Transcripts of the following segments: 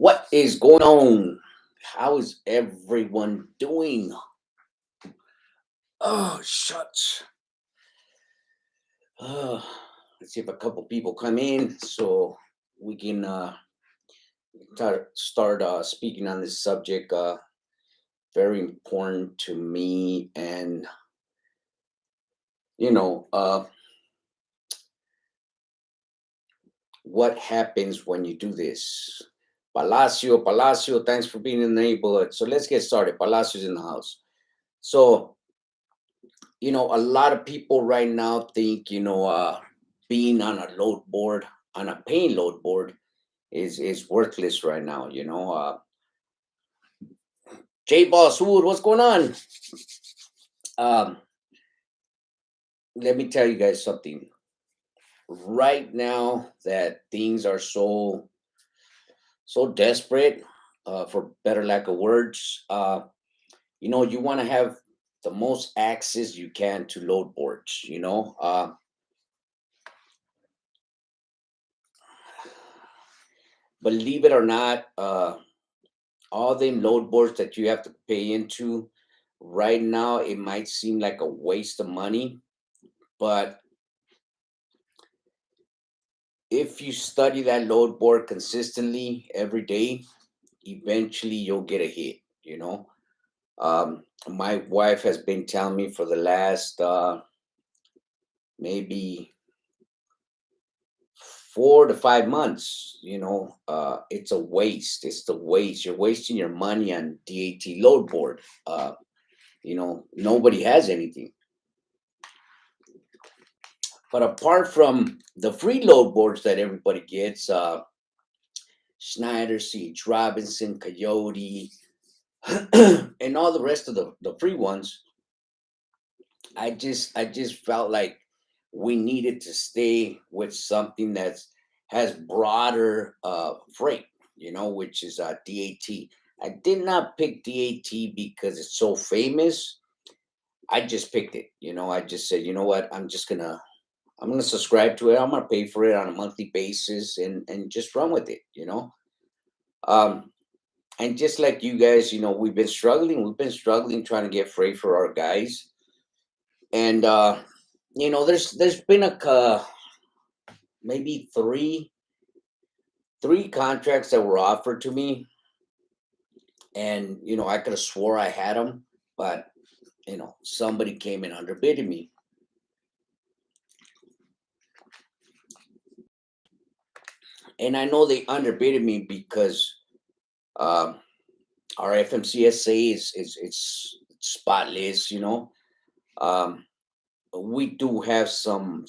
What is going on? How is everyone doing? Oh, shucks. Uh, let's see if a couple people come in so we can start speaking on this subject. Very important to me, and you know, uh, what happens when you do this? Palacio, thanks for being in the neighborhood. So let's get started. Palacio's in the house. So a lot of people right now think being on a load board, on a paying load board, is worthless right now. J Boss Wood, what's going on? um Let me tell you guys something. Right now that things are so desperate, for better lack of words, you want to have the most access you can to load boards. Believe it or not, all them load boards that you have to pay into right now, it might seem like a waste of money, but if you study that load board consistently every day, eventually you'll get a hit. My wife has been telling me for the last maybe 4 to 5 months, it's a waste. It's the waste. You're wasting your money on DAT load board. Nobody has anything. But apart from the free load boards that everybody gets, Schneider, C.H. Robinson, Coyote, and all the rest of the free ones, I just felt like we needed to stay with something has broader freight, which is DAT. I did not pick DAT because it's so famous. I just picked it. I just said, you know what, I'm gonna subscribe to it. I'm gonna pay for it on a monthly basis and just run with it. Um, and just like you guys, we've been struggling. We've been struggling trying to get freight for our guys, and there's been maybe three contracts that were offered to me, and I could have swore I had them, but somebody came and underbidded me, and I know they underbidded me because um, our FMCSA is it's spotless. Um, we do have some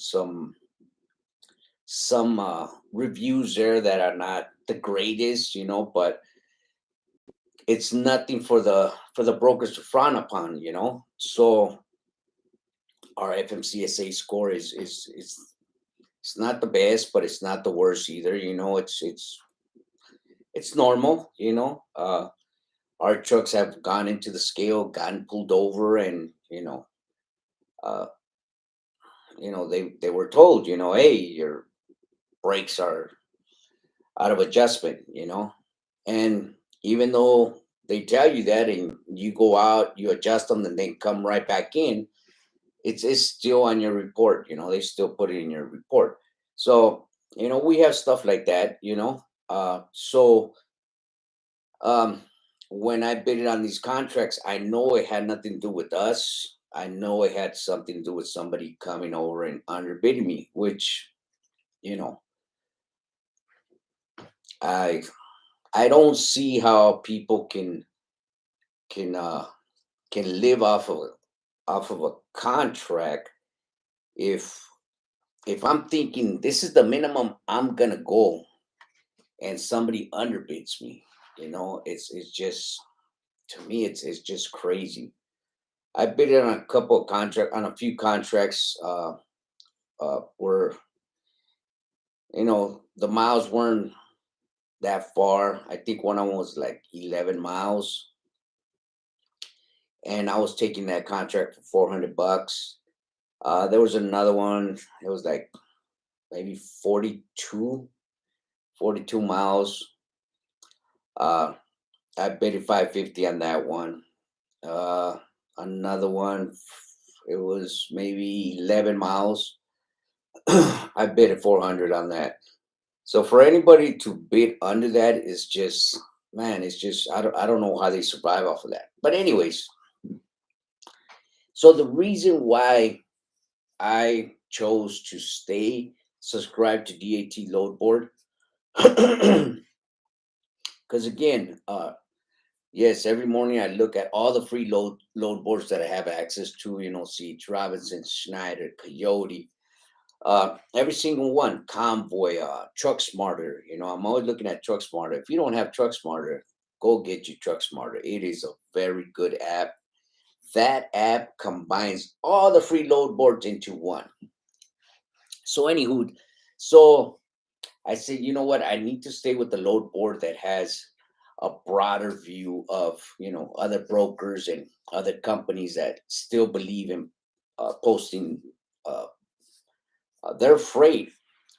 reviews there that are not the greatest, but it's nothing for the brokers to frown upon. So our FMCSA score is it's not the best, but it's not the worst either. It's normal. Our trucks have gone into the scale, gotten pulled over, and uh, they were told, hey, your brakes are out of adjustment. And even though they tell you that, and you go out, you adjust them, and then come right back in, it's still on your report. They still put it in your report. So we have stuff like that. So um, when I bid it on these contracts, I know it had nothing to do with us. I know it had something to do with somebody coming over and underbidding me, which you know I I don't see how people can uh, can live off of a contract if I'm thinking this is the minimum I'm gonna go and somebody underbids me. It's just, to me, it's just crazy. I bid it on a few contracts where the miles weren't that far. I think one of them was like 11 miles, and I was taking that contract for $400. There was another one. It was like maybe 42 miles. Uh, I bet it 550 on that one. Uh, Another one, it was maybe 11 miles. I bet it 400 on that. So for anybody to bid under that is just, man, it's just I don't know how they survive off of that. But anyways, so the reason why I chose to stay subscribed to DAT load board, because again, yes, every morning I look at all the free load boards that I have access to. C.H. Robinson, Schneider, Coyote, every single one, Convoy, Truck Smarter. I'm always looking at Truck Smarter. If you don't have Truck Smarter, go get your Truck Smarter. It is a very good app. That app combines all the free load boards into one. So anywho, so I said, you know what? I need to stay with the load board that has a broader view of, other brokers and other companies that still believe in posting uh, their freight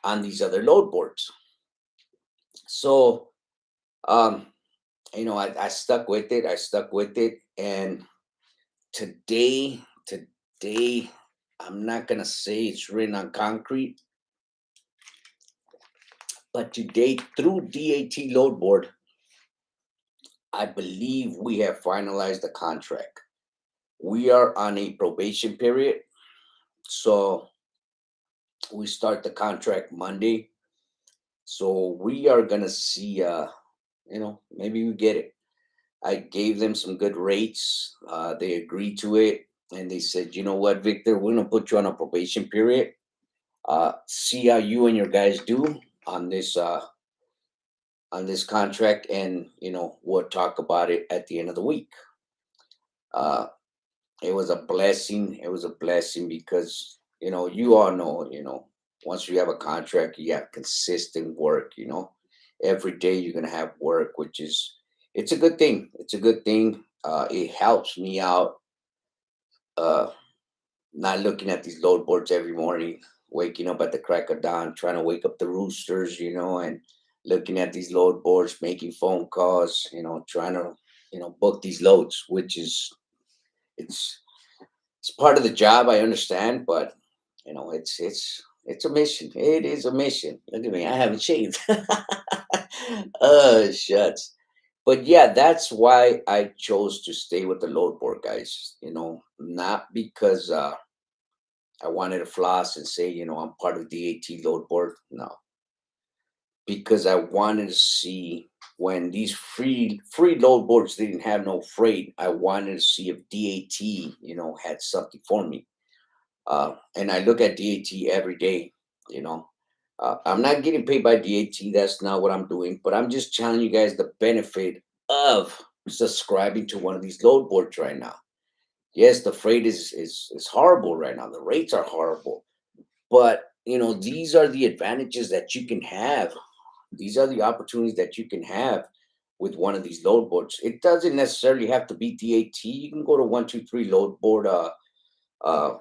on these other load boards. So, um, I stuck with it. I stuck with it. And today, I'm not going to say it's written on concrete, but today, through DAT load board, I believe we have finalized the contract. We are on a probation period. So we start the contract Monday. So we are going to see, maybe we get it. I gave them some good rates. They agreed to it. And they said, you know what, Victor, we're going to put you on a probation period. See how you and your guys do on this contract. And, we'll talk about it at the end of the week. Uh, it was a blessing. It was a blessing because, you all know, once you have a contract, you have consistent work, every day you're going to have work, which is, it's a good thing. It's a good thing. It helps me out, uh, not looking at these load boards every morning, waking up at the crack of dawn, trying to wake up the roosters, and looking at these load boards, making phone calls, trying to, book these loads, which is, it's, it's part of the job. I understand, but it's a mission. It is a mission. Look at me. I haven't shaved. Oh, shucks. But yeah, that's why I chose to stay with the load board, guys. Not because I wanted to floss and say, I'm part of the DAT load board. No, because I wanted to see when these free load boards didn't have no freight. I wanted to see if DAT, had something for me. And I look at DAT every day. You know, I'm not getting paid by DAT. That's not what I'm doing. But I'm just telling you guys the benefit of subscribing to one of these load boards right now. Yes, the freight is horrible right now. The rates are horrible, but these are the advantages that you can have. These are the opportunities that you can have with one of these load boards. It doesn't necessarily have to be DAT. You can go to 123 load board. Uh,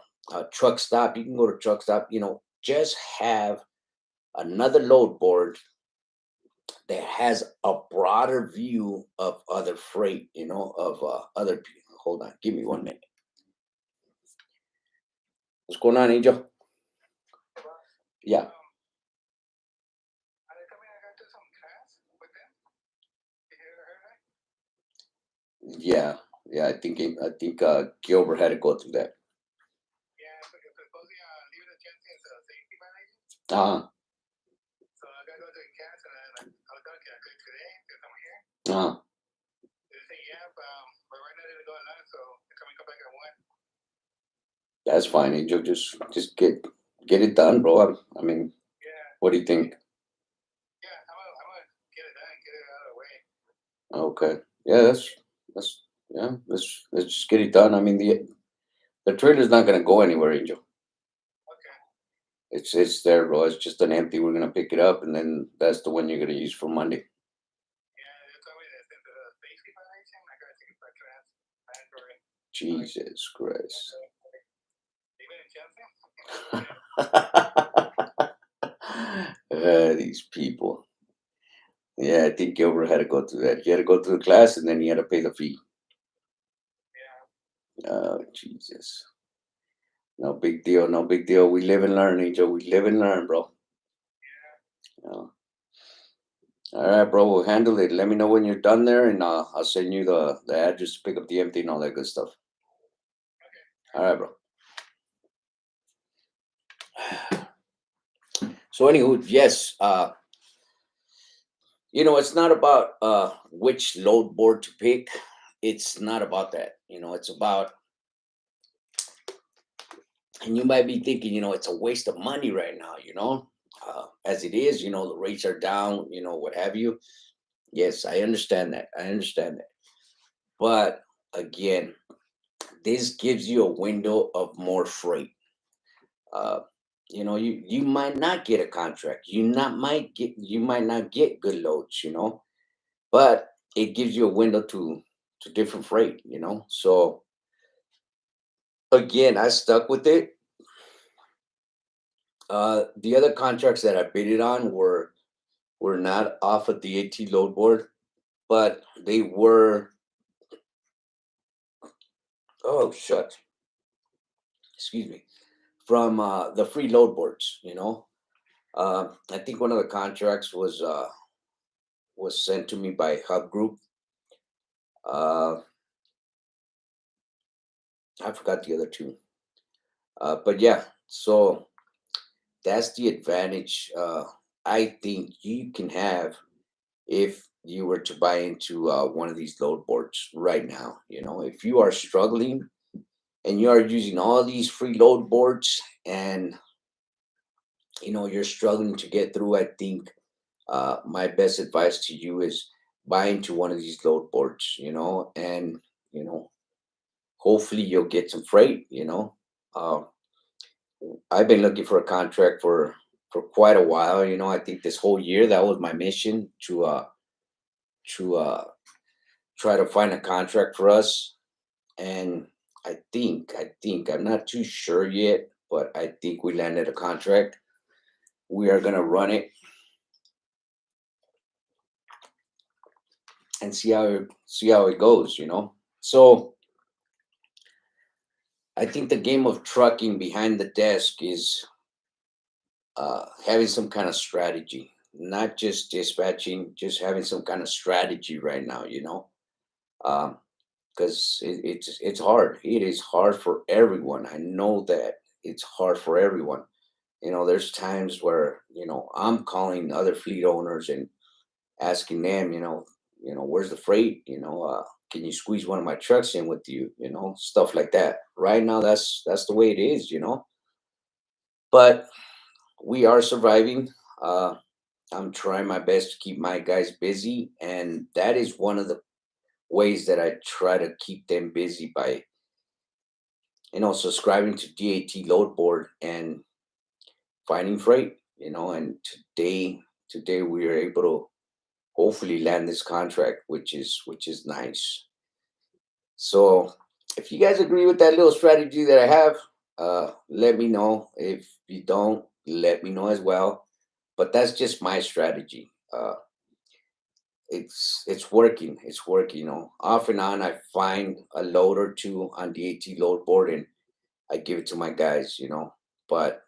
Truck stop. You can go to truck stop. Just have another load board that has a broader view of other freight. Of other people. Hold on, give me 1 minute. What's going on, Angel? Yeah, yeah, yeah. I think Gilbert had to go through that. Uh, uh, that's fine, Angel. Just get it done, bro. I mean, what do you think? Okay. Yeah, that's yeah. Let's just get it done. I mean, the trailer's not gonna go anywhere, Angel. It's there, bro. It's just an empty. We're gonna pick it up, and then that's the one you're gonna use for Monday. Jesus Christ. These people. Yeah, I think Gilbert had to go through that. He had to go through the class and then he had to pay the fee. Oh, Jesus. No big deal. No big deal. We live and learn, Angel. We live and learn, bro. Uh, all right, bro. We'll handle it. Let me know when you're done there, and I'll send you the address to pick up the empty and all that good stuff. All right, bro. So, anywho, yes. It's not about which load board to pick. It's not about that. It's about, and you might be thinking, it's a waste of money right now. As it is, the rates are down. What have you. Yes, I understand that. I understand that. But again, this gives you a window of more freight. Uh, you might not get a contract. You might not get good loads. But it gives you a window to different freight. So again, I stuck with it. The other contracts that I bid it on were not off of the AT load board, but they were. Oh, shut. Excuse me. From the free load boards. I think one of the contracts was sent to me by Hub Group. Uh, I forgot the other two. But yeah, so that's the advantage I think you can have if you were to buy into one of these load boards right now. If you are struggling and you are using all these free load boards and you're struggling to get through, I think my best advice to you is buy into one of these load boards, and you know hopefully you'll get some freight. uh, I've been looking for a contract for quite a while. I think this whole year that was my mission to try to find a contract for us. And I think I'm not too sure yet, but I think we landed a contract. We are gonna run it and see how it goes. So I think the game of trucking behind the desk is having some kind of strategy, not just dispatching, just having some kind of strategy right now. Um, because it's hard. It is hard for everyone. I know that it's hard for everyone. There's times where I'm calling other fleet owners and asking them, where's the freight? Can you squeeze one of my trucks in with you? Stuff like that. Right now, that's the way it is. But we are surviving. Uh, I'm trying my best to keep my guys busy, and that is one of the ways that I try to keep them busy by subscribing to DAT load board and finding freight. And today we are able to hopefully land this contract, which is nice. So if you guys agree with that little strategy that I have, let me know. If you don't, let me know as well. But that's just my strategy. It's working. It's working. Off and on, I find a load or two on the AT load board and I give it to my guys. But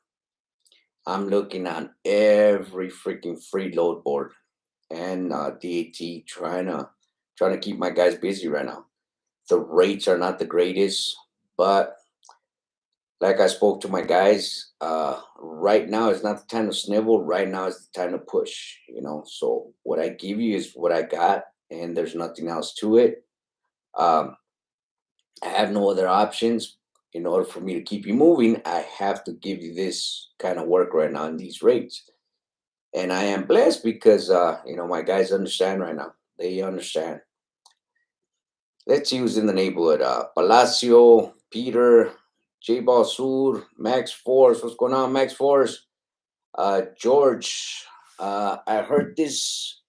I'm looking on every freaking free load board and DAT trying to keep my guys busy right now. The rates are not the greatest, but like I spoke to my guys, right now is not the time to snivel. Right now is the time to push. So what I give you is what I got, and there's nothing else to it. Um, I have no other options. In order for me to keep you moving, I have to give you this kind of work right now in these rates. And I am blessed because my guys understand right now. They understand. Let's see who's in the neighborhood. Palacio, Peter, J Ball Sur, Max Force. What's going on, Max Force? George, I heard this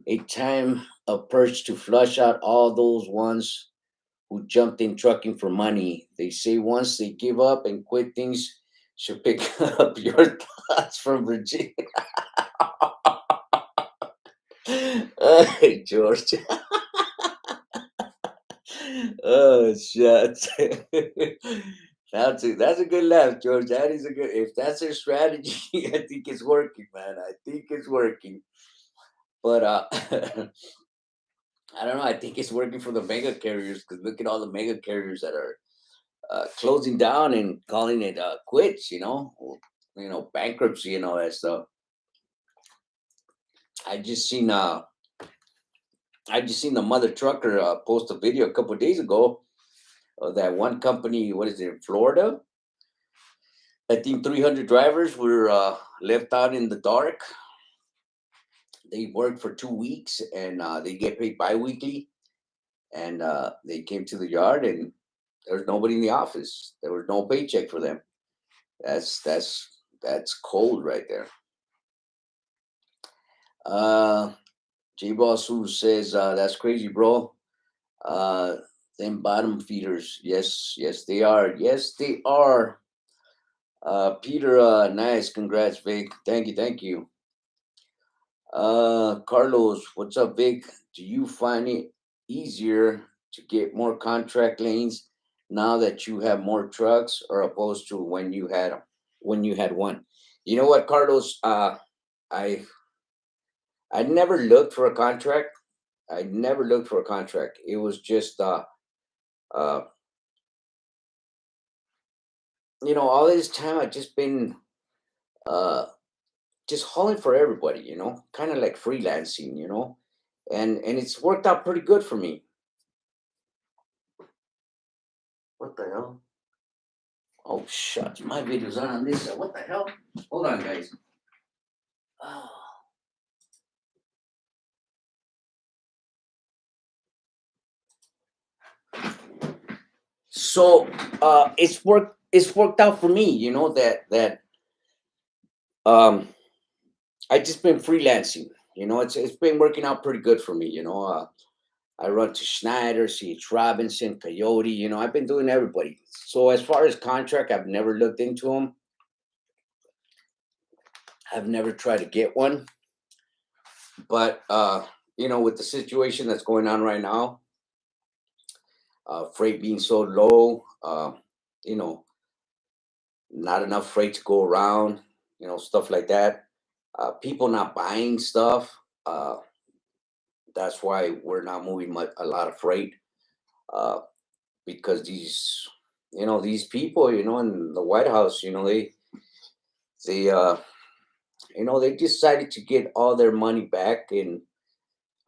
a time of purge to flush out all those ones who jumped in trucking for money. They say once they give up and quit things, should pick up your thoughts from Virginia. George. Oh shit. That's a good laugh, George. That is a good. If that's their strategy, I think it's working, man. I think it's working. But I don't know. I think it's working for the mega carriers because look at all the mega carriers that are closing down and calling it quits. Bankruptcy and all that stuff. I just seen uh I just seen the mother trucker post a video a couple of days ago of that one company. What is it in Florida? I think 300 drivers were left out in the dark. They worked for 2 weeks and they get paid biweekly. And they came to the yard and there was nobody in the office. There was no paycheck for them. That's cold right there. Uh, J Boss who says that's crazy, bro. Uh, them bottom feeders, yes, yes they are. Yes they are. Peter, nice, congrats, Vic. Thank you. Carlos, what's up, Vic? Do you find it easier to get more contract lanes now that you have more trucks, or opposed to when you had one? You know what, Carlos? I I never looked for a contract. I never looked for a contract. It was just uh, all this time I just been uh just hauling for everybody, kind of like freelancing, and it's worked out pretty good for me. What the hell? Oh, shucks. My video's on this side. What the hell? Hold on, guys. Oh. So it's worked out for me, that um I just been freelancing. It's been working out pretty good for me, I run to Schneider, C.H. Robinson, Coyote, I've been doing everybody. So as far as contract, I've never looked into them. I've never tried to get one. But with the situation that's going on right now, freight being so low, you know, not enough freight to go around, stuff like that. People not buying stuff. That's why we're not moving a lot of freight, uh, because these people, in the White House, they decided to get all their money back. And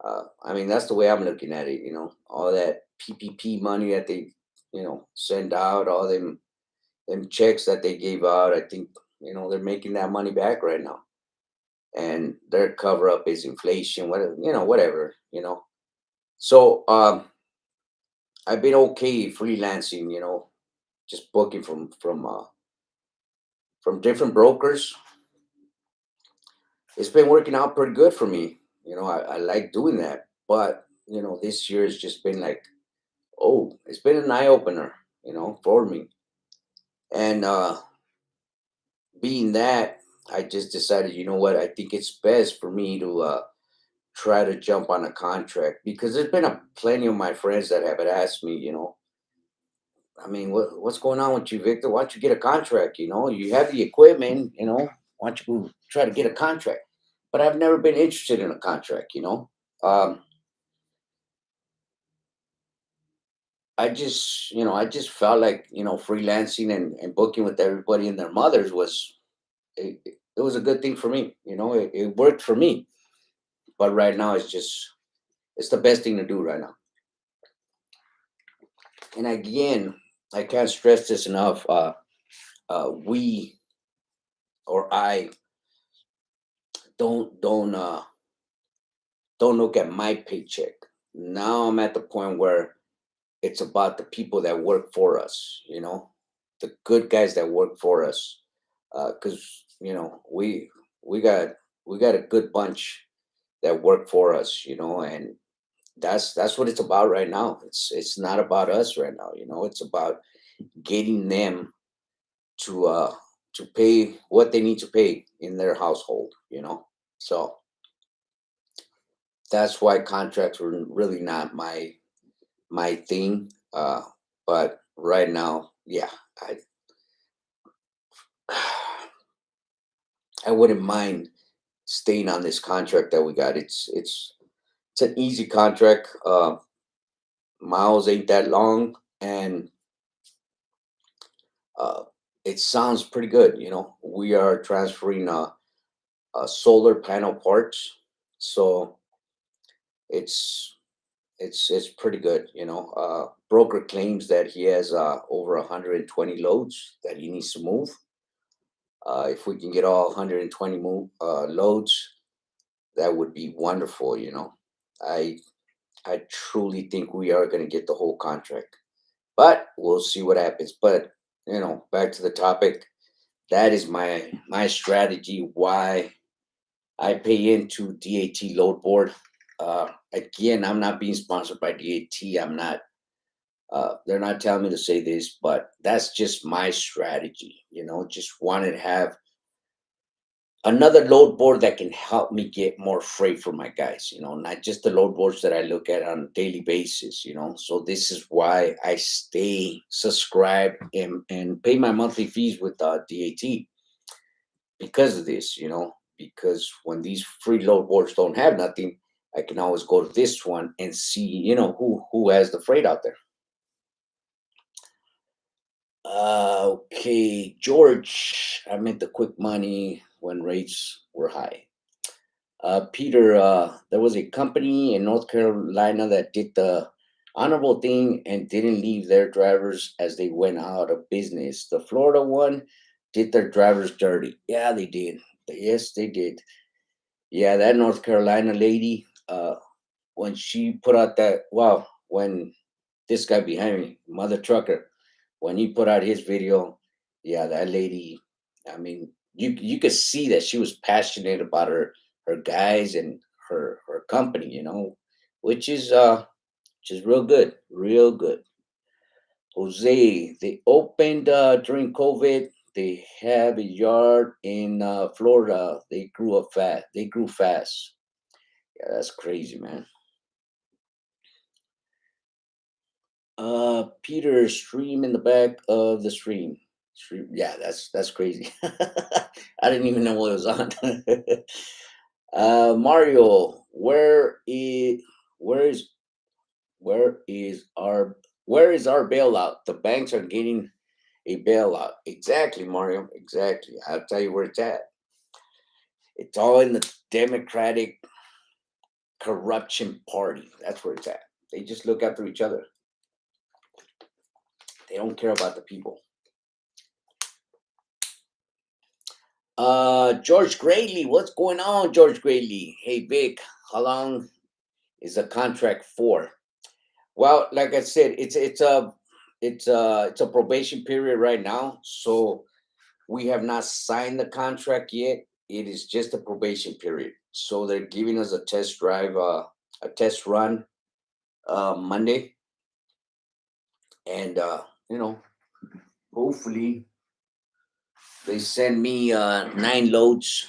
I mean, that's the way I'm looking at it. All that PPP money that they, send out, all them checks that they gave out. I think they're making that money back right now, and their cover up is inflation, whatever, whatever. So I've been okay freelancing, just booking from different brokers. It's been working out pretty good for me. I like doing that, but this year has just been like, oh, it's been an eye opener, for me. And being that, I just decided, you know what, I think it's best for me to try to jump on a contract, because there's been plenty of my friends that have asked me, I mean, what's going on with you, Victor? Why don't you get a contract? You have the equipment, why don't you go try to get a contract? But I've never been interested in a contract, Um, I just felt like, freelancing and booking with everybody and their mothers it was a good thing for me. It worked for me. But right now it's the best thing to do right now. And again, I can't stress this enough. We or I don't look at my paycheck. Now I'm at the point where it's about the people that work for us, the good guys that work for us. Because we got a good bunch that work for us, and that's what it's about right now. It's not about us right now, it's about getting them to pay what they need to pay in their household. So that's why contracts were really not my thing. But right now, yeah, I I wouldn't mind staying on this contract that we got. It's an easy contract. Miles ain't that long, and uh, it sounds pretty good. We are transferring solar panel parts, so it's it's pretty good. Broker claims that he has over 120 loads that he needs to move. If we can get all 120 loads, that would be wonderful. I I truly think we are going to get the whole contract, but we'll see what happens. But back to the topic. That is my strategy. Why I pay into DAT load board. Again, I'm not being sponsored by DAT. I'm not. They're not telling me to say this, but that's just my strategy. Just wanted to have another load board that can help me get more freight for my guys. Not just the load boards that I look at on a daily basis. So this is why I stay subscribed and pay my monthly fees with DAT because of this. Because when these free load boards don't have nothing, I can always go to this one and see, who has the freight out there. Okay, George, I meant the quick money when rates were high. Peter, there was a company in North Carolina that did the honorable thing and didn't leave their drivers as they went out of business. The Florida one did their drivers dirty. Yeah, they did. Yes, they did. Yeah, that North Carolina lady, when she put out that, wow, when this guy behind me, Mother Trucker, when he put out his video, yeah, that lady, I mean, you could see that she was passionate about her guys and her company, which is real good, real good. Jose, they opened during COVID. They have a yard in Florida. They grew up fast. They grew fast. Yeah, that's crazy, man. Peter, stream in the back of the stream. Stream, yeah, that's crazy. I didn't even know what was on. Mario, where is where is our where is our bailout? The banks are getting a bailout. Exactly, Mario. Exactly. I'll tell you where it's at. It's all in the Democratic corruption party. That's where it's at. They just look after each other. They don't care about the people. George Grayley, what's going on, George Grayley? Hey, Vic, how long is the contract for? Well, like I said, it's a probation period right now, so we have not signed the contract yet. It is just a probation period, so they're giving us a test drive, a test run, Monday, and hopefully they send me nine loads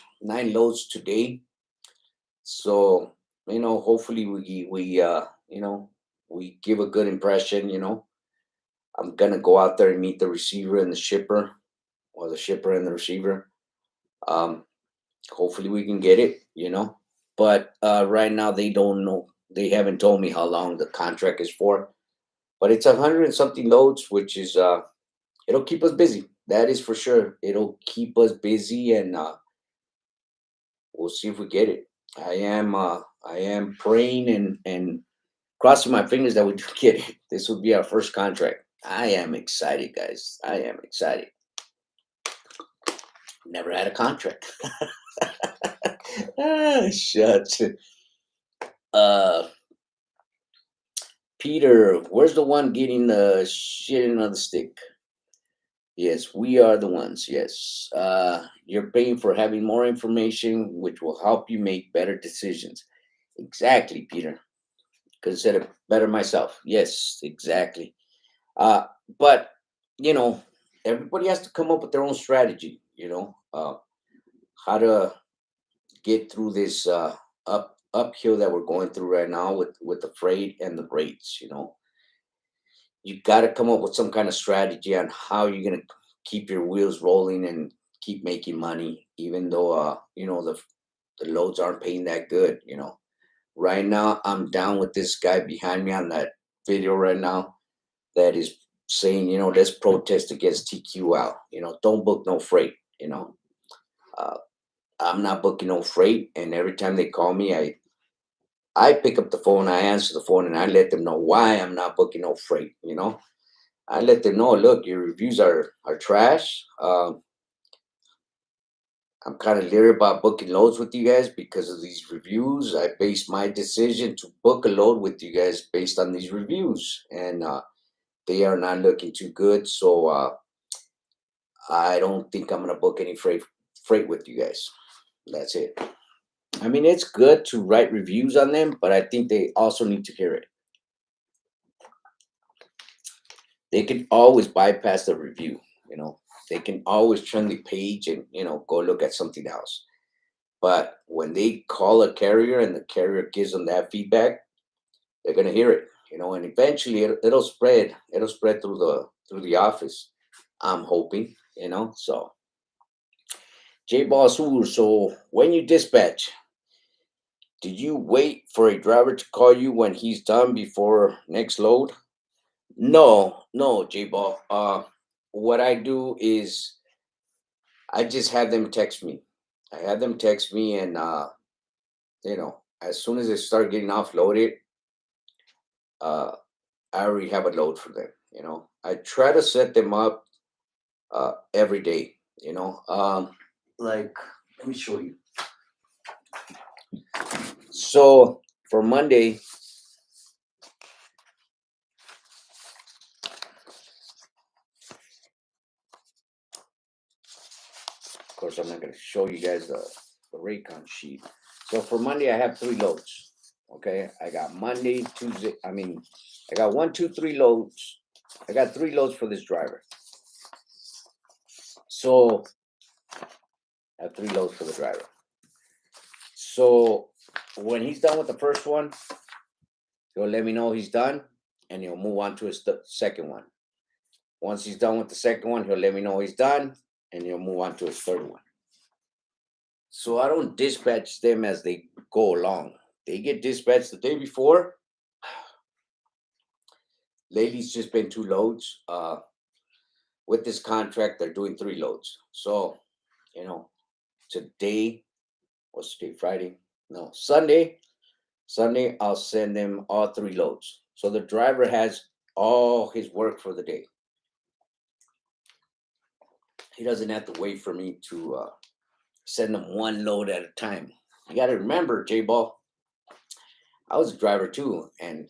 today. So hopefully we give a good impression. I'm gonna go out there and meet the receiver and the shipper, or the shipper and the receiver. Um, Hopefully we can get it. But right now they don't know. They haven't told me how long the contract is for. But it's 100 and something loads, which is it'll keep us busy. That is for sure. It'll keep us busy, and we'll see if we get it. I am praying and crossing my fingers that we do get it. This will be our first contract. I am excited, guys. I am excited. Never had a contract. Shucks. Uh, Peter, where's the one getting the shit on the stick? Yes, we are the ones. Yes. You're paying for having more information, which will help you make better decisions. Exactly, Peter. Consider better myself. Yes, exactly. Uh, but you know, everybody has to come up with their own strategy. How to get through this uphill that we're going through right now with the freight and the rates, you got to come up with some kind of strategy on how you're going to keep your wheels rolling and keep making money, even though the loads aren't paying that good. Right now, I'm down with this guy behind me on that video right now that is saying, let's protest against TQ out. Don't book no freight. Uh, I'm not booking no freight, and every time they call me, I pick up the phone, I answer the phone, and I let them know why I'm not booking no freight. I let them know, look, your reviews are trash. I'm kind of leery about booking loads with you guys because of these reviews. I base my decision to book a load with you guys based on these reviews, and they are not looking too good. So I don't think I'm gonna book any freight with you guys. That's it. I mean, it's good to write reviews on them, but I think they also need to hear it. They can always bypass the review. You know, they can always turn the page and go look at something else. But when they call a carrier and the carrier gives them that feedback, they're gonna hear it. And eventually it'll spread. It'll spread through the office. I'm hoping. So J Boss Sur, so when you dispatch, do you wait for a driver to call you when he's done before next load? No, no, J Ball. What I do is I just have them text me. I have them text me, and as soon as they start getting offloaded, uh, I already have a load for them. I try to set them up every day. Like, let me show you. So for Monday, of course, I'm not going to show you guys the Raycon sheet. So for Monday, I have 3 loads. Okay, I got Monday, Tuesday. I got 1, 2, 3 loads. I got 3 loads for this driver. So I have 3 loads for the driver. So when he's done with the first one, he'll let me know he's done, and he'll move on to his second one. Once he's done with the second one, he'll let me know he's done, and he'll move on to his third one. So I don't dispatch them as they go along. They get dispatched the day before. Lately, it's just been 2 loads. With this contract, they're doing 3 loads. So, today, what's today? Friday? No, Sunday. Sunday, I'll send them all 3 loads. So the driver has all his work for the day. He doesn't have to wait for me to send them 1 load at a time. You got to remember, J Ball, I was a driver too, and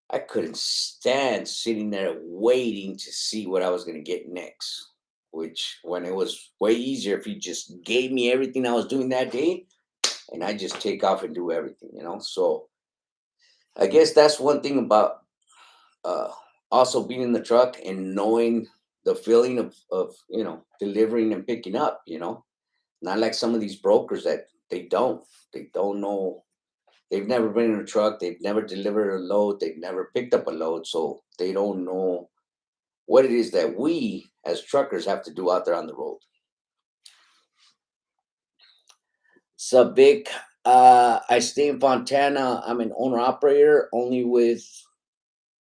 I couldn't stand sitting there waiting to see what I was going to get next. Which, when it was way easier if he just gave me everything I was doing that day, and I just take off and do everything. So I guess that's one thing about uh, also being in the truck and knowing the feeling of delivering and picking up. Not like some of these brokers that they don't know. They've never been in a truck. They've never delivered a load. They've never picked up a load. So they don't know what it is that we as truckers have to do out there on the road. So Vic, I stay in Fontana. I'm an owner operator only with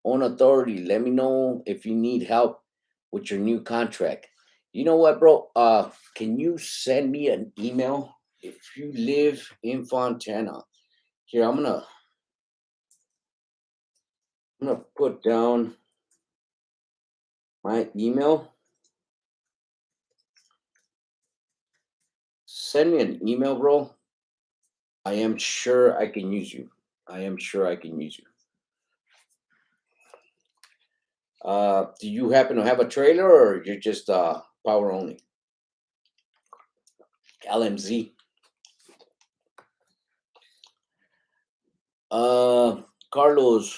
own authority. Let me know if you need help with your new contract. You know what, bro? Can you send me an email if you live in Fontana? Here, I'm gonna put down my email. Send me an email, bro. I am sure I can use you. I am sure I can use you. Do you happen to have a trailer, or you're just power only? LMZ. Carlos,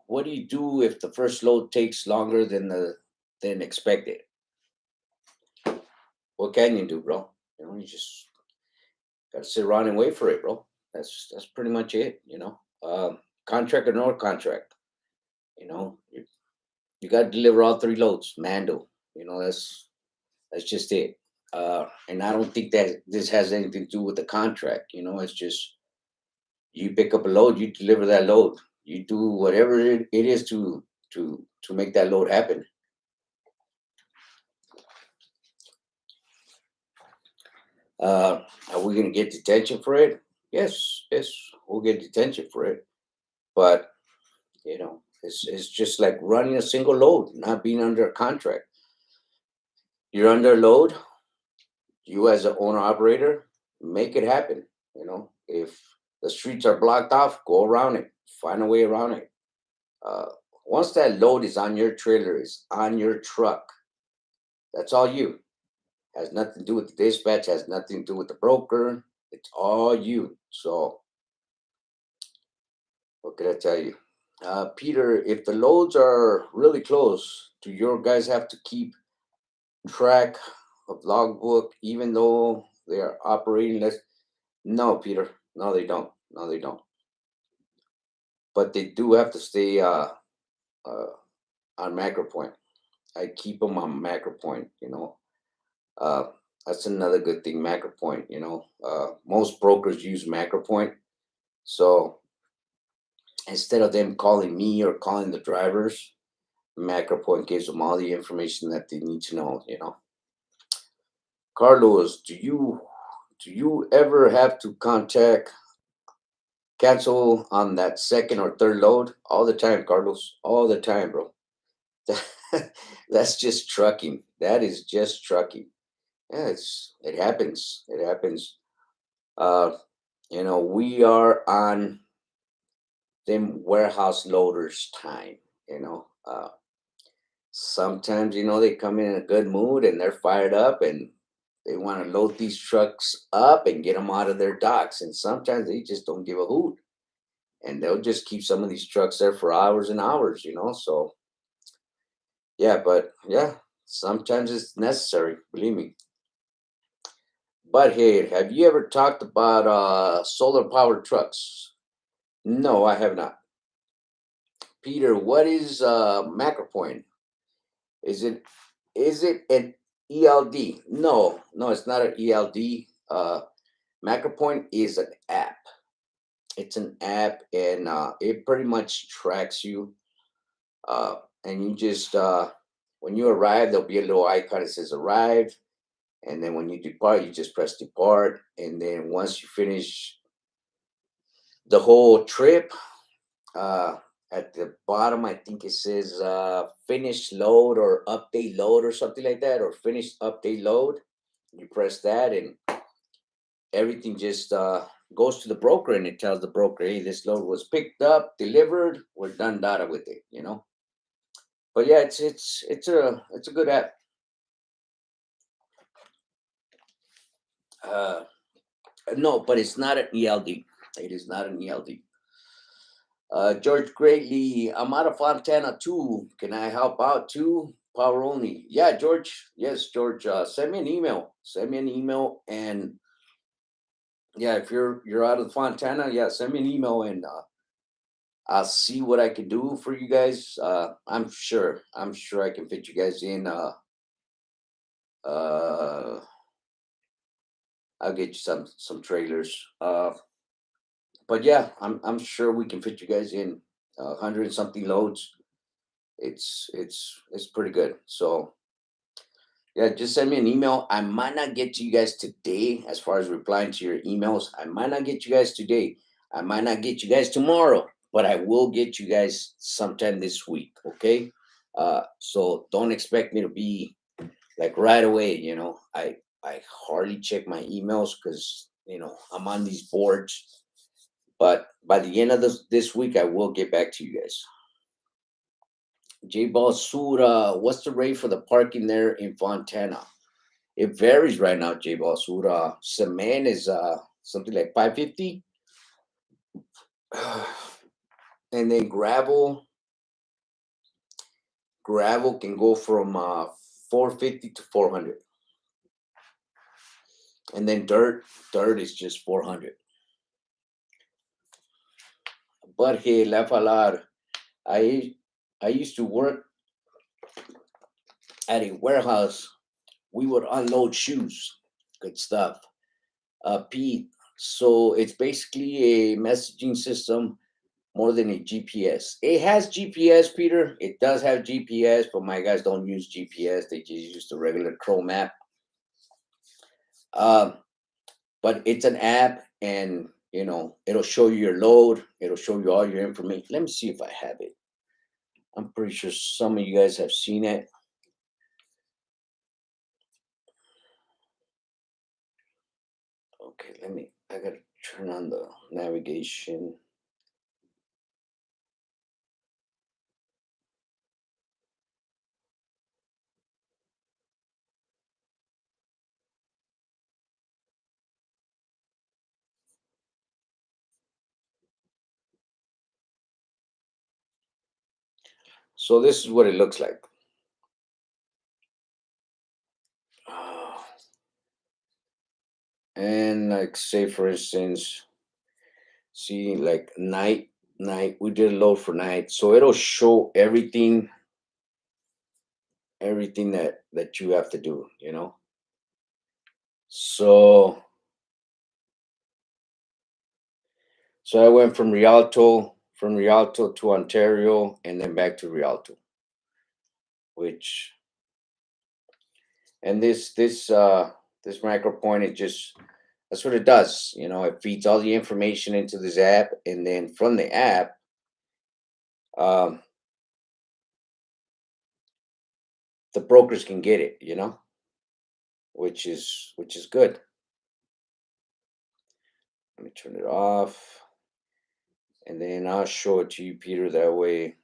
what do you do if the first load takes longer than expected? What can you do, bro? You just gotta sit around and wait for it, bro. That's pretty much it. Contract or no contract. You got to deliver all three loads. Mando. That's just it. And I don't think that this has anything to do with the contract. It's just you pick up a load, you deliver that load, you do whatever it is to make that load happen. Are we going to get detention for it? Yes, yes, we'll get detention for it. But it's just like running a single load, not being under a contract. You're under a load. You as an owner operator, make it happen. If the streets are blocked off, go around it. Find a way around it. Uh, Once that load is on your trailer, is on your truck, that's all you. Has nothing to do with the dispatch. Has nothing to do with the broker. It's all you. So what can I tell you? Peter, if the loads are really close, do your guys have to keep track of logbook even though they are operating less? No, Peter. No, they don't. No, they don't. But they do have to stay uh, on macro point. I keep them on macro point. Uh, that's another good thing. Macro point. Most brokers use macro point. So instead of them calling me or calling the drivers, macro point gives them all the information that they need to know. Carlos, do you ever have to cancel on that second or third load? All the time, Carlos. All the time, bro. That's just trucking. That is just trucking. Yeah, it happens. It happens. Uh, we are on them warehouse loaders time. Sometimes they come in a good mood and they're fired up and they want to load these trucks up and get them out of their docks. And sometimes they just don't give a hoot and they'll just keep some of these trucks there for hours and hours. So yeah, but yeah, sometimes it's necessary. Believe me. But hey, have you ever talked about solar powered trucks? No, I have not. Peter, what is macro point? Is it an ELD? No, no, it's not an ELD. Macro point is an app. It's an app, and it pretty much tracks you. And you just when you arrive, there'll be a little icon that says arrived, and then when you depart, you just press depart, and then once you finish the whole trip, uh, at the bottom, I think it says finish load or update load or something like that, or finish update load. You press that, and everything just goes to the broker, and it tells the broker, "Hey, this load was picked up, delivered. We're done data with it." But yeah, it's a good app. Uh, no, but it's not an ELD. It is not an ELD. George Greatly, I'm out of Fontana too. Can I help out too? Power only. Yeah, George. Yes, George. Send me an email. Send me an email, and yeah, if you're out of Fontana, yeah, send me an email, and I'll see what I can do for you guys. I'm sure I can fit you guys in. Uh, I'll get you some trailers. But yeah, I'm sure we can fit you guys in. 100 and something loads. It's pretty good. So yeah, just send me an email. I might not get to you guys today as far as replying to your emails. I might not get you guys today. I might not get you guys tomorrow, but I will get you guys sometime this week. Okay. So don't expect me to be like right away. I hardly check my emails because I'm on these boards. But by the end of this week, I will get back to you guys. J Basura, what's the rate for the parking there in Fontana? It varies right now, J Basura. Cement is something like 550. And then gravel can go from 450 to 400. And then dirt is just 400. butthead, laugh a lot. I I used to work at a warehouse. We would unload shoes. Good stuff. Pete. So it's basically a messaging system more than a GPS. It has GPS, Peter. It does have GPS, but my guys don't use GPS. They just use the regular Chrome app. Um, but it's an app, and it'll show you your load. It'll show you all your information. Let me see if I have it. I'm pretty sure some of you guys have seen it. Okay, I gotta turn on the navigation. So this is what it looks like. Ah, and like, say for instance, see, like, night, we did a load for night, so it'll show everything that you have to do. So so I went from Rialto to Ontario, and then back to Rialto, which and this micro point, it just that's what it does. It feeds all the information into this app, and then from the app, um, the brokers can get it, which is good. Let me turn it off, and then I'll show it to you, Peter. That way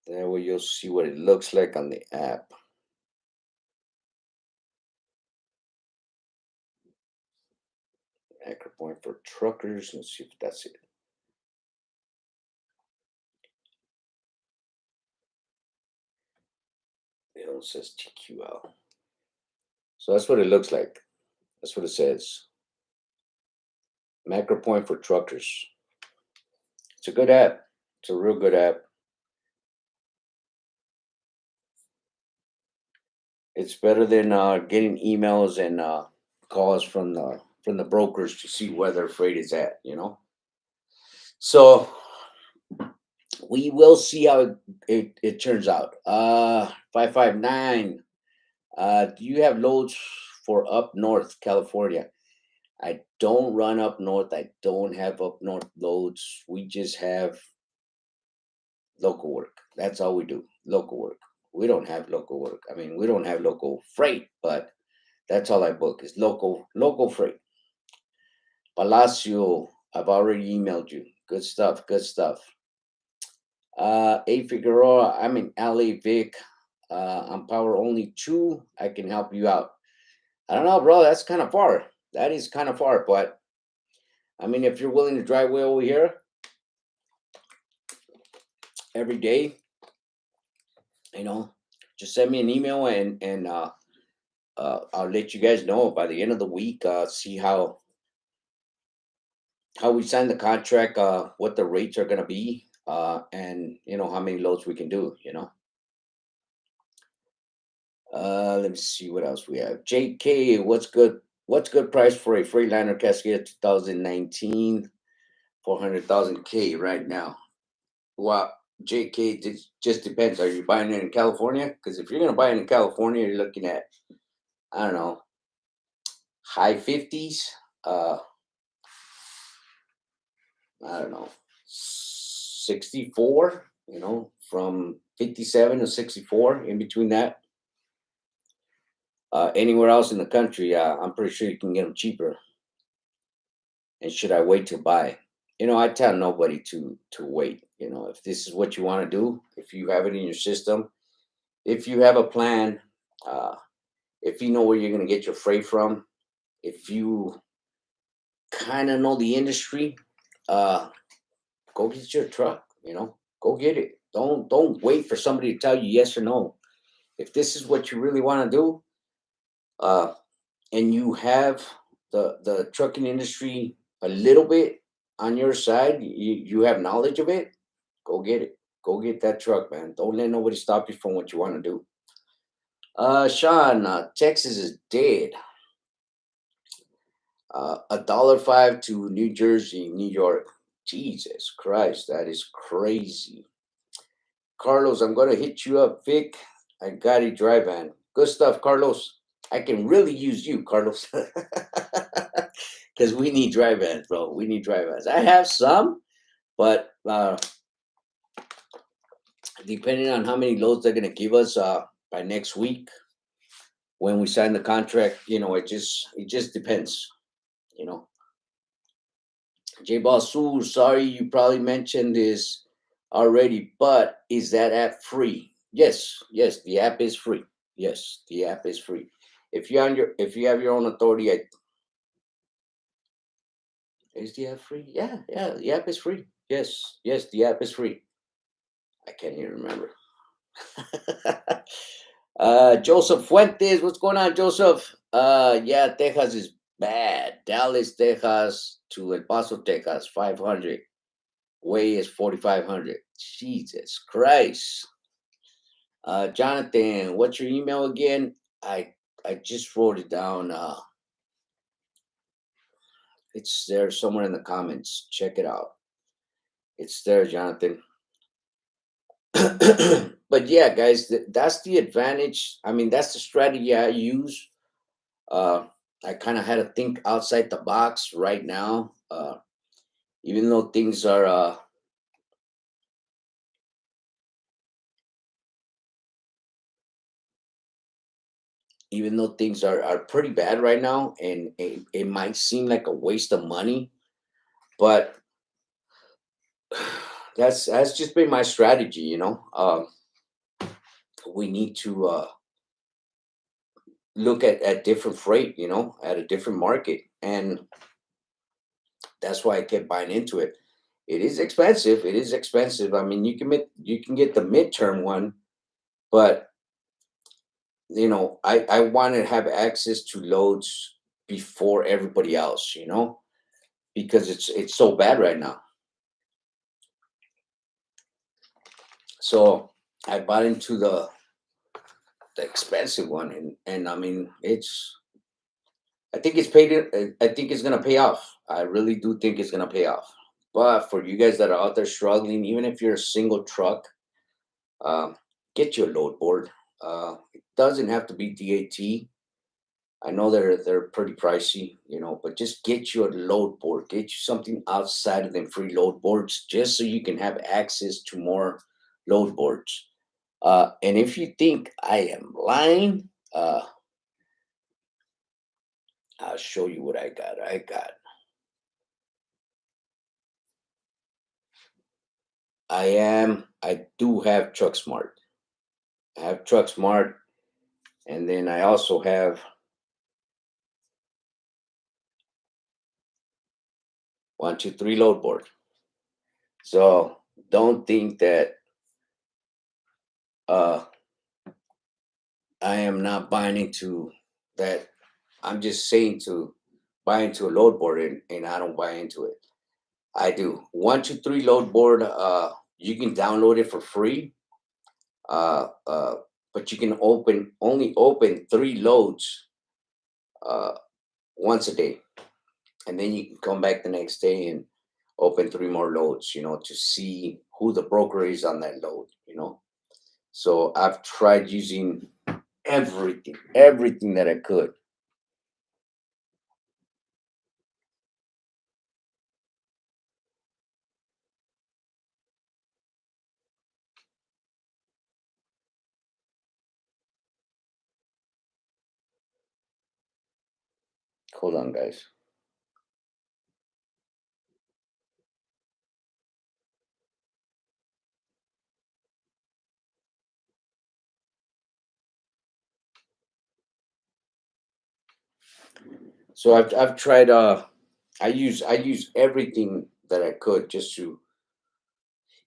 you'll see what it looks like on the app. Anchor point for truckers. Let's see if that's it. It says TQL. So that's what it looks like. That's what it says. Macro point for truckers. It's a good app. It's a real good app. It's better than getting emails and calls from the brokers to see where their freight is at. So we will see how it turns out. 559. Do you have loads for up north California? I don't run up north. I don't have up north loads. We just have local work. That's all we do. Local work. We don't have local work. I mean, we don't have local freight, but that's all I book is local freight. Palacio, I've already emailed you. Good stuff. Good stuff. A Figueroa, I'm in LA Vic. I'm power only 2. I can help you out. I don't know, bro. That's kind of far. That is kind of far, but I mean, if you're willing to drive way over here every day, you know, just send me an email, and I'll let you guys know by the end of the week. See how we sign the contract, what the rates are gonna be, and how many loads we can do. Let me see what else we have. JK, what's good? What's good price for a Freightliner Cascade 2019? 400,000 K right now. Well, JK, it just depends. Are you buying it in California? Because if you're gonna buy it in California, you're looking at, I don't know, high 50s. I don't know, 64. From 57 to 64, in between that. Anywhere else in the country, I'm pretty sure you can get them cheaper. And should I wait to buy? I tell nobody to wait. If this is what you want to do, if you have it in your system, if you have a plan, uh, if you know where you're going to get your freight from, if you kind of know the industry, uh, go get your truck. Go get it. Don't wait for somebody to tell you yes or no. If this is what you really want to do, uh, and you have the trucking industry a little bit on your side, you have knowledge of it, go get it. Go get that truck, man. Don't let nobody stop you from what you want to do. Sean, Texas is dead. $1.05 to New Jersey, New York. Jesus Christ, that is crazy. Carlos, I'm gonna hit you up, Vic. I got a dry van. Good stuff, Carlos. I can really use you, Carlos. Because we need dry vans, bro. We need dry vans. I have some, but depending on how many loads they're gonna give us by next week when we sign the contract, it just depends, you know. J Basu, sorry, you probably mentioned this already, but is that app free? Yes, yes, the app is free. Yes, the app is free. If you have your own authority, is the app free? Yeah, yeah, the app is free. Yes, yes, the app is free. I can't even remember. Joseph Fuentes, what's going on, Joseph? Yeah, Texas is bad. Dallas, Texas to El Paso, Texas, 500. Way is 4,500. Jesus Christ. Jonathan, what's your email again? I just wrote it down. It's there somewhere in the comments. Check it out. It's there, Jonathan. But yeah, guys, that's the advantage. I mean, that's the strategy I use. Uh, I kind of had to think outside the box right now. Even though things are pretty bad right now, and it might seem like a waste of money, but that's just been my strategy. We need to look at different freight, at a different market, and that's why I kept buying into it. It is expensive. It is expensive. I mean, you can get the midterm one, but I want to have access to loads before everybody else, because it's so bad right now. So I bought into the expensive one, and I mean, I think it's paid. I think it's gonna pay off. I really do think it's gonna pay off. But for you guys that are out there struggling, even if you're a single truck, um, get you a load board. It doesn't have to be DAT. I know they're pretty pricey, but just get you a load board. Get you something outside of them free load boards, just so you can have access to more load boards. And if you think I am lying, I'll show you what I got. I do have Truck Smart. I have Truck Smart, and then I also have 1, 2, 3 load board. So don't think that uh, I am not buying into that. I'm just saying to buy into a load board, and I don't buy into it. I do 1, 2, 3 load board. You can download it for free, uh, uh, but you can only open 3 loads uh, once a day, and then you can come back the next day and open 3 more loads. To see who the broker is on that load. So I've tried using everything that I could. Hold on, guys. So I've tried. I use everything that I could just to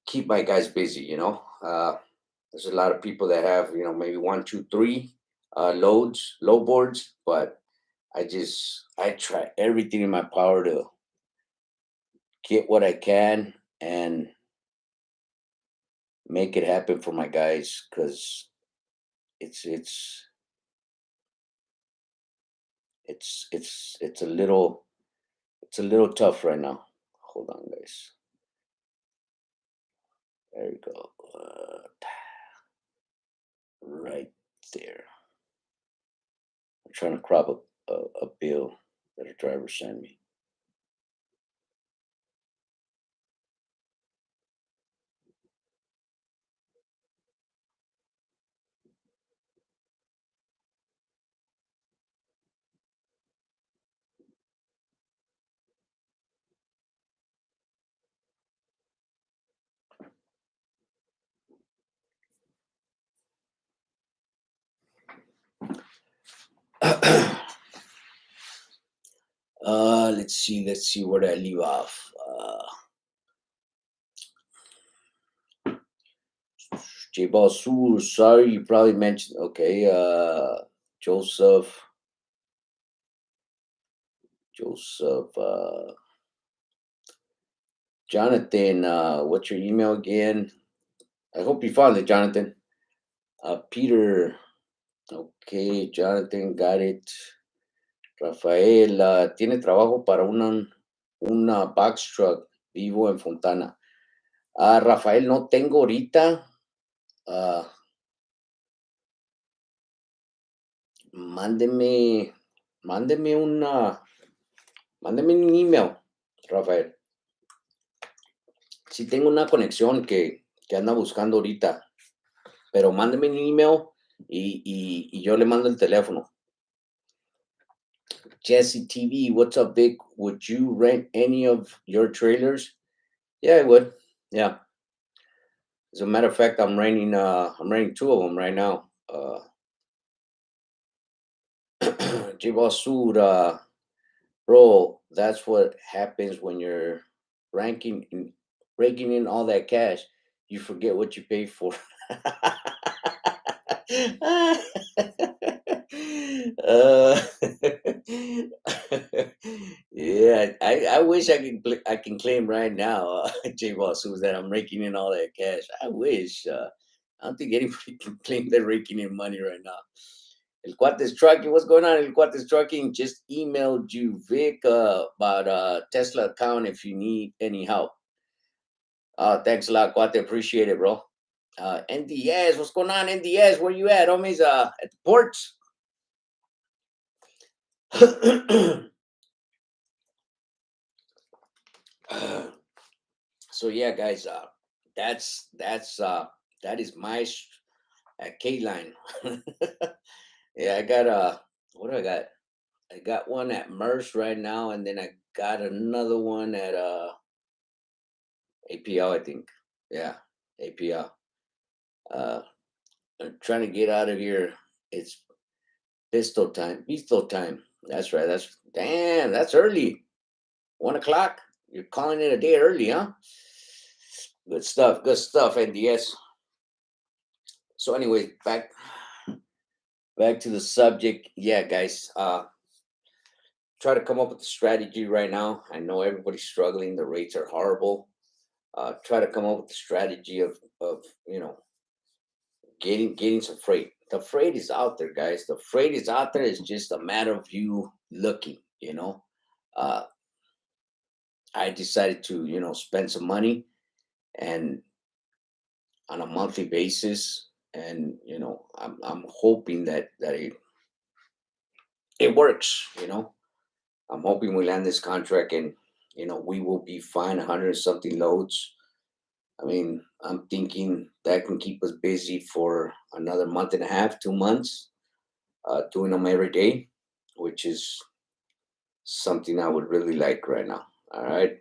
keep my guys busy. There's a lot of people that have maybe 1, 2, 3 load boards, but I try everything in my power to get what I can and make it happen for my guys because it's it's it's it's a little tough right now. Hold on, guys. There you go. Right there. I'm trying to crop a bill that a driver sent me. Let's see where did I leave off. J Ball Sur, sorry, you probably mentioned. Okay, Joseph, Joseph, Jonathan. What's your email again? I hope you found it, Jonathan. Peter. Okay, Jonathan, got it. Rafael, tiene trabajo para una box truck. Vivo en Fontana. Rafael, no tengo ahorita. Ah, mándeme, mándeme una, mándeme un email, Rafael. Si tengo una conexión que anda buscando ahorita, pero mándeme un email y yo le mando el teléfono. Jesse TV, what's up, Vic? Would you rent any of your trailers? Yeah, I would. Yeah. As a matter of fact, I'm renting two of them right now. Jibasur, bro, that's what happens when you're ranking and raking in all that cash. You forget what you paid for. uh, yeah, I wish I can claim right now, J Boss, that I'm raking in all that cash. I wish. I don't think anybody can claim they're raking in money right now. El Cuates Trucking, what's going on? El Cuates Trucking just emailed you, Vic, about Tesla account if you need any help. Thanks a lot, Cuate. Appreciate it, bro. NDS, what's going on, NDS? Where you at, homies? At the ports? So yeah, guys, that is my K line. Yeah, I got what do I got? I got one at Merce right now, and then I got another one at APL, I think. Yeah, APL. Uh, I'm trying to get out of here. It's pistol time. Pistol time. That's right. That's damn. That's early. 1 o'clock. You're calling it a day early, huh? Good stuff. Good stuff, NDS. So, anyway, back to the subject. Yeah, guys. Try to come up with a strategy right now. I know everybody's struggling. The rates are horrible. Try to come up with a strategy of getting some freight. The freight is out there, guys. The freight is out there. It's just a matter of you looking. Uh, I decided to spend some money and on a monthly basis, and I'm hoping that it works. I'm hoping we land this contract and we will be fine. 100 something loads. I mean, I'm thinking that can keep us busy for another month and a half, 2 months, doing them every day, which is something I would really like right now. All right.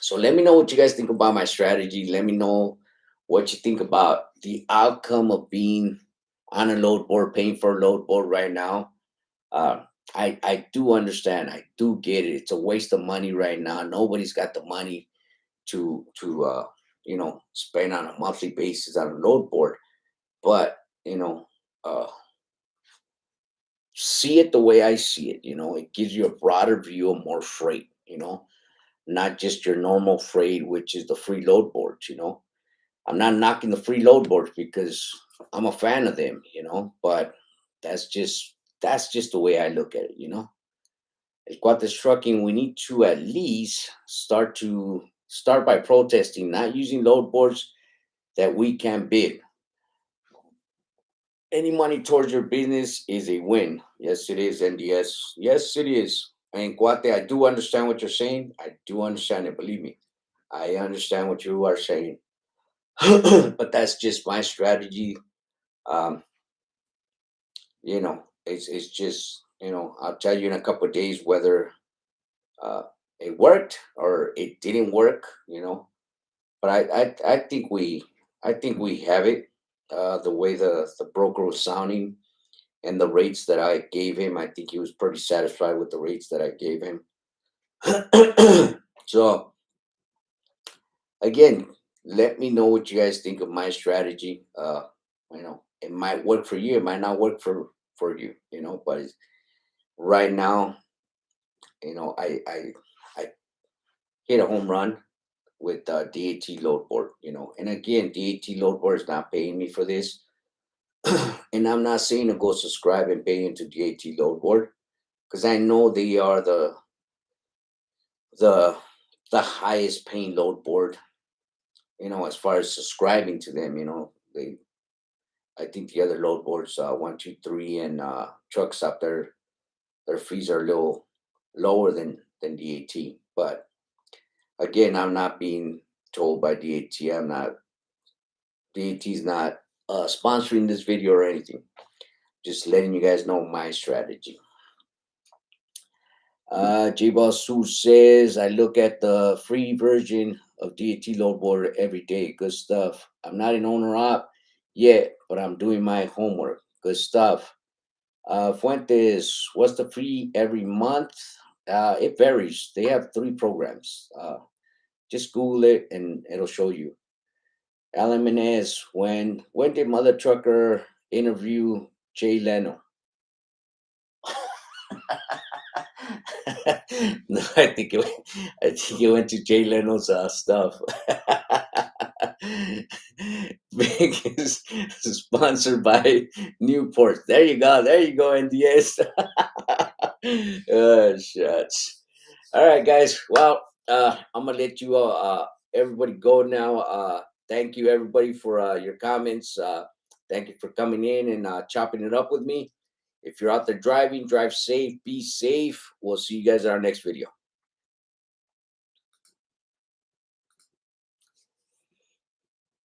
So let me know what you guys think about my strategy. Let me know what you think about the outcome of being on a load board, paying for a load board right now. Uh, I do understand. I do get it. It's a waste of money right now. Nobody's got the money to spend on a monthly basis on a load board. But uh, see it the way I see it. It gives you a broader view of more freight. Not just your normal freight, which is the free load boards. I'm not knocking the free load boards because I'm a fan of them. But that's just that's just the way I look at it. El Cuates Trucking, we need to at least start by protesting, not using load boards that we can bid. Any money towards your business is a win. Yes, it is, NDS. Yes, it is. And Guate, I do understand what you're saying. I do understand it. Believe me, I understand what you are saying. But that's just my strategy. Um, it's just I'll tell you in a couple of days whether uh, it worked or it didn't work. But I think we have it. The way the broker was sounding and the rates that I gave him, I think he was pretty satisfied with the rates that I gave him. So again, let me know what you guys think of my strategy. It might work for you, it might not work for you. But right now, I hit a home run with DAT load board. And again, DAT load board is not paying me for this. And I'm not saying to go subscribe and pay into DAT load board because I know they are the the highest paying load board. As far as subscribing to them, they I think the other load boards, 123 and truck stop, their fees are a little lower than DAT. But again, I'm not being told by DAT. I'm not DAT's not sponsoring this video or anything. Just letting you guys know my strategy. J Boss Sue says, I look at the free version of DAT load board every day. Good stuff. I'm not an owner op yet, but I'm doing my homework. Good stuff. Fuentes, what's the free every month? It varies. They have 3 programs. Just Google it and it'll show you. Alan Menez, when did Mother Trucker interview Jay Leno? No, I think it went to Jay Leno's stuff. Vegas sponsored by Newport. There you go. There you go, NDS. Oh, shucks. All right, guys. Well, I'm gonna let you everybody go now. Thank you, everybody, for your comments. Thank you for coming in and chopping it up with me. If you're out there driving, drive safe, be safe. We'll see you guys in our next video.